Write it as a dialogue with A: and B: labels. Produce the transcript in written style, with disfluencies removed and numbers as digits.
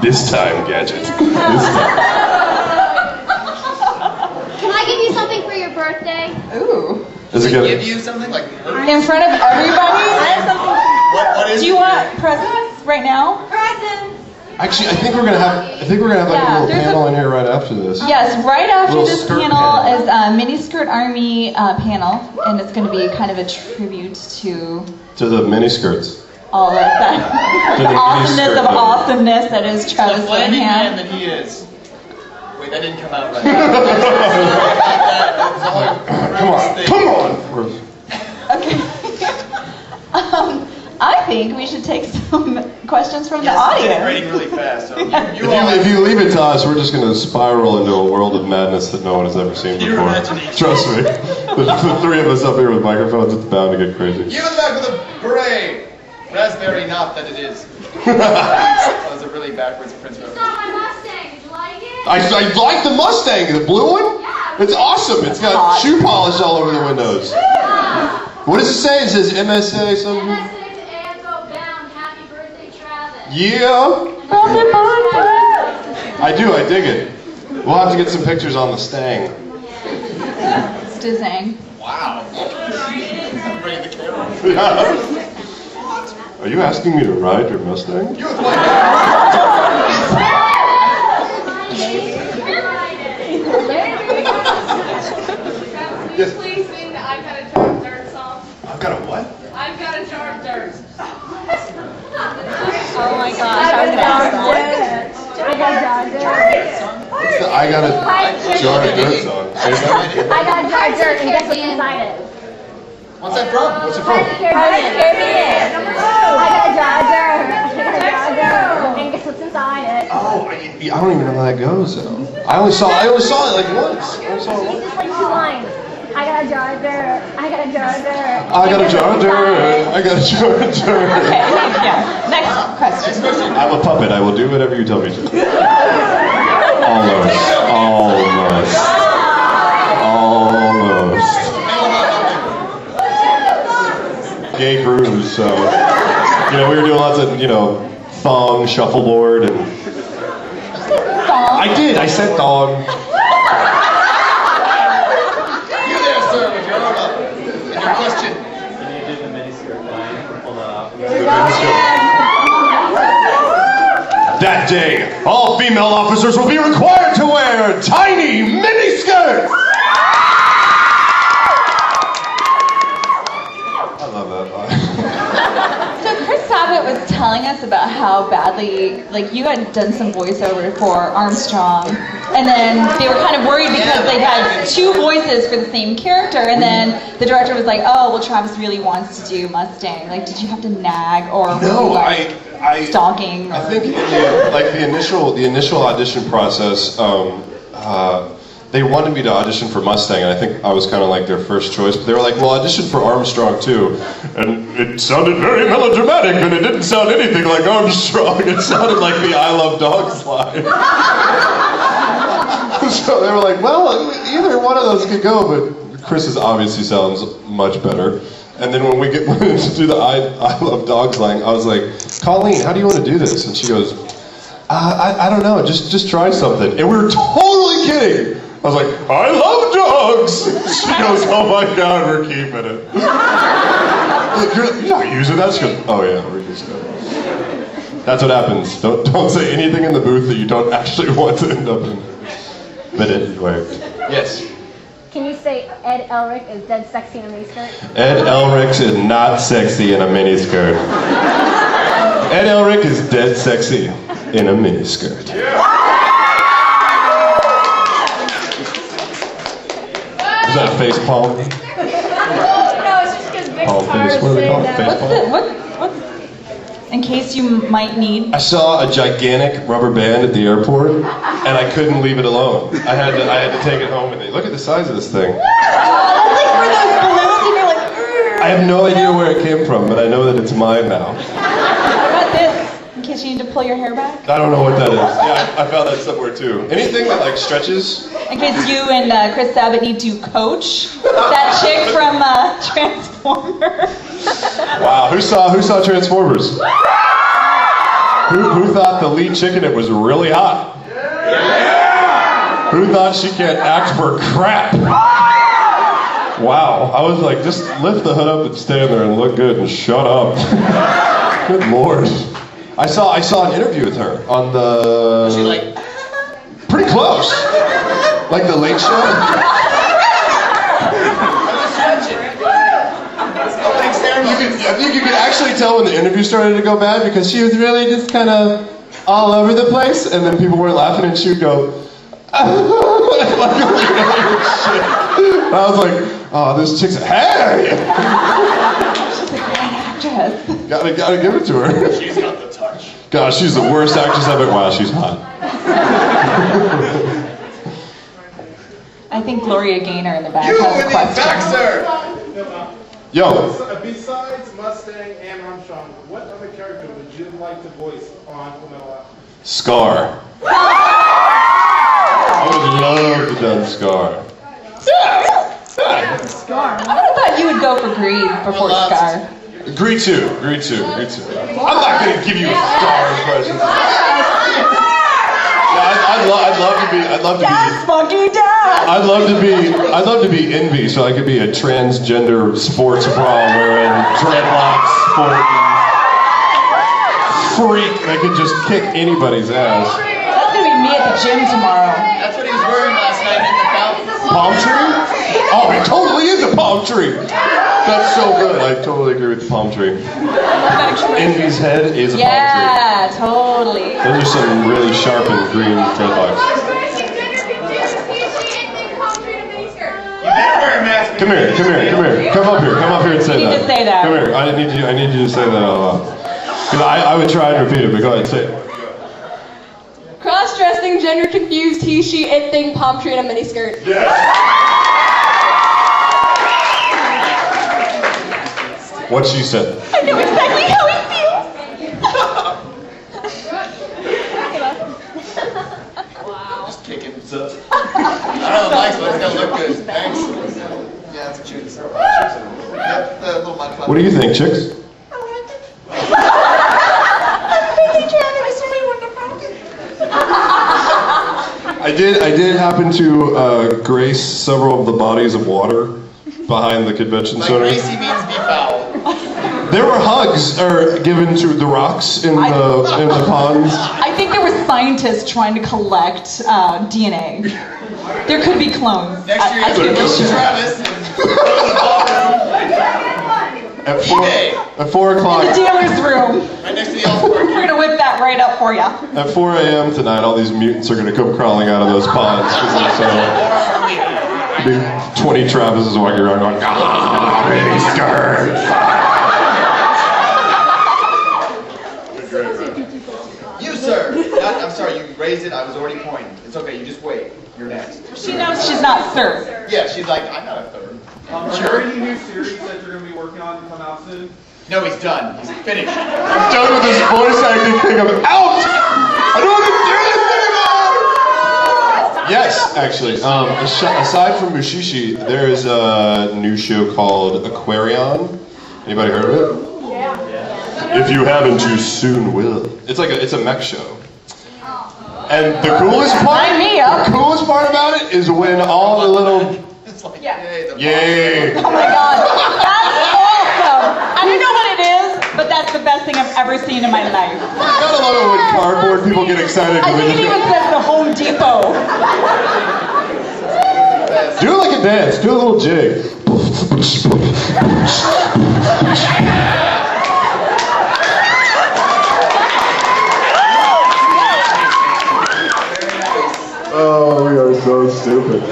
A: This time, Gadget. This time.
B: Can I give you something for your birthday?
C: Ooh.
A: Is it
D: Give
A: good?
D: you something like
C: In front of everybody?
B: I have something.
D: what is
C: Do you want presents right now?
B: Presents.
A: Actually, I think we're gonna have like
C: Yeah,
A: a little
C: there's
A: panel in here right after this.
C: Yes, right after
A: Little
C: this
A: skirt
C: panel
A: panel.
C: is a miniskirt army panel, and it's going to be kind of a tribute to
A: To the miniskirts.
C: all of that,
A: To
C: the
A: the
C: awesomeness
A: miniskirt
C: of
A: panel.
C: awesomeness that is
D: the
C: Travis
D: flaming man
C: Willingham.
D: that he is? Wait, that didn't come out right.
A: Come on!
C: Okay. I think we should take some questions from the
D: It's
C: audience.
D: generating really fast. So
A: If you leave it to us, we're just gonna spiral into a world of madness that no one has ever seen
D: Your
A: before.
D: imagination.
A: Trust me. The three of us up here with microphones, it's bound to get crazy.
D: Give it back with a beret. Raspberry, not that it is. That was a really backwards Prince
B: It's
D: reference.
B: not my Mustang. Did you like it?
A: I like the Mustang, the blue one.
B: Yeah.
A: It's awesome. It's got
C: Hot.
A: shoe polish all over the windows. What does it say? It says MSA something.
B: MSA to AFO bound. Happy birthday, Travis.
A: Yeah. I do. I dig it. We'll have to get some pictures on the Stang.
C: Dizang.
D: Wow. I'm bringing the camera.
A: Are you asking me to ride your Mustang?
D: You with my
A: Yes.
E: Please sing the I've Got a Jar of Dirt song.
A: I've got a what?
E: I've got a jar of dirt.
B: Oh my gosh, I was gonna ask that. I got a jar of dirt.
A: What's the I got a jar of dirt song? Say that.
B: I got a jar of dirt, and guess what's inside it?
D: What's that from?
A: What's it from?
B: Caribbean. I got a jar of dirt. I got a jar of dirt, and guess what's inside it?
A: Oh, I don't even know how that goes though. I only saw it like once. I only saw it once.
B: It's like 2 lines. I got a jar of dirt. I got a jar of dirt.
A: I got a jar of dirt. I got a jar of
C: Okay,
A: dirt.
C: yeah. Next question.
A: I'm a puppet. I will do whatever you tell me to. Almost. Gay grooves, so we were doing lots of thong shuffleboard and. I did. I said thong.
D: You there, sir, with your arm up. And your question.
F: Can you do the miniskirt line? Pull that off.
A: That day, all female officers will be required to wear tiny miniskirts. I love that line.
C: So Chris Sabat was telling us about how badly, you had done some voiceover for Armstrong, and then they were kind of worried because they had 2 voices for the same character, and then the director was like, oh, well, Travis really wants to do Mustang. Did you have to nag, or were
A: No,
C: you,
A: I
C: stalking?
A: I think in the initial audition process, they wanted me to audition for Mustang, and I think I was kind of their first choice. But they were like, "Well, audition for Armstrong too," and it sounded very melodramatic, and it didn't sound anything like Armstrong. It sounded like the "I Love Dogs" line. So they were like, "Well, either one of those could go," but Chris's obviously sounds much better. And then when we went to do the I Love Dogs line, I was like, "Colleen, how do you want to do this?" And she goes, I don't know, just try something. And we were totally kidding. I was like, I love dogs. She goes, oh my God, we're keeping it. You're not using that? She goes, oh yeah, we're using it. That's what happens. Don't say anything in the booth that you don't actually want to end up in. But it worked.
D: Yes.
B: Can you say Ed Elric is dead sexy in a miniskirt?
A: Ed Elric is not sexy in a miniskirt. Ed Elric is dead sexy in a miniskirt. Is that a face palm?
B: No, it's just because Vic's
A: Palm
B: hard
A: face.
B: to
A: What do they
B: say
A: call it?
B: that.
A: Face palm?
C: What's in case you might need?
A: I saw a gigantic rubber band at the airport, and I couldn't leave it alone. I had to take it home with me. Look at the size of this thing.
C: That's for those balloons, and you're like,
A: I have no idea where it came from, but I know that it's mine now.
C: What about this? In case you need to pull your hair back?
A: I don't know what that is. Yeah, I found that somewhere too. Anything that stretches?
C: In case you and Chris Sabat need to coach that chick from Transformers.
A: Wow, who saw Transformers? Who thought the lead chick in it was really hot? Yeah! Who thought she can't act for crap? Wow, I was like, just lift the hood up and stand there and look good and shut up. Good Lord. I saw an interview with her on the...
D: Was she like...
A: Pretty close. Like the Late Show. I think you could actually tell when the interview started to go bad because she was really just kind of all over the place, and then people weren't laughing, and she would go, I was like, oh, this chick's hey!
C: She's a great actress.
A: Gotta give it to her.
D: She's got the touch.
A: God, she's the worst actress I've ever. Wow, she's hot.
C: I think Gloria Gaynor in the back
D: You
C: has
D: in
C: a
D: the
C: question.
D: back, sir!
A: Yo,
G: Besides Mustang and Armstrong, what other character would you like to voice on Fullmetal Alchemist?
A: Scar. I would love to done Scar. Yeah.
C: Scar. I would have thought you would go for Greed before Scar.
A: Agree to. I'm not gonna give you a Scar impression. I'd love to be Envy, so I could be a transgender sports bra wearing dreadlocks, freak that could just kick anybody's ass.
C: That's gonna be me at the gym tomorrow.
D: That's what he was wearing last night in the fountain.
A: Palm tree? Oh, it totally is a palm tree. That's so good. I totally agree with the palm tree. Envy's head is a palm
C: Yeah, totally.
A: tree. Those are some really sharp and green dreadlocks. Come here. Come up here and say
C: You need
A: that.
C: to say that.
A: Come here. I need you to say that out loud. Because I would try and repeat it, but go ahead, say it.
E: Cross-dressing, gender-confused, he, she, it thing, palm tree, and a miniskirt.
A: What she said.
C: I know exactly how he feels.
D: Just kicking himself. I don't know the mics, but it's gonna look good. Thanks. Yeah, that's what you would say. Yep, the little mic clap.
A: What do you think, chicks? I did happen to grace several of the bodies of water behind the convention
D: Like
A: center.
D: racy means be foul.
A: There were hugs given to the rocks in the ponds.
C: I think there were scientists trying to collect DNA. There could be clones.
D: Next year,
C: I
D: you
C: could
D: go to Travis and go to the ballroom.
A: At 4 o'clock.
C: The dealer's room.
D: Right next to the All-Star.
C: We're gonna whip that right up for you.
A: At 4 a.m. tonight, all these mutants are going to come crawling out of those ponds. So, 20 Travises walking around going, ah, baby skirt.
D: You, sir. I'm sorry, you raised it. I was already pointing. It's okay. You just wait. You're next.
C: She knows she's not Sir.
D: Yeah, she's like, I'm not a third.
G: Are there any new series that you're going to be working on to come out soon?
D: No, he's done. He's finished.
A: I'm done with this voice acting thing. I'm out. I don't want to do this anymore. Yes, actually. Aside from Mushishi, there is a new show called Aquarion. Anybody heard of it? Yeah. If you haven't, you soon will. It's a mech show. And the coolest part about it is when all the little
D: It's like, yay.
A: yay.
C: Oh my god, that's awesome! I don't know what it is, but that's the best thing I've ever seen in my life.
A: Gotta love it when cardboard people get excited.
C: I think it even says the Home Depot.
A: Do it like a dance. Do a little jig. Oh, we are so stupid.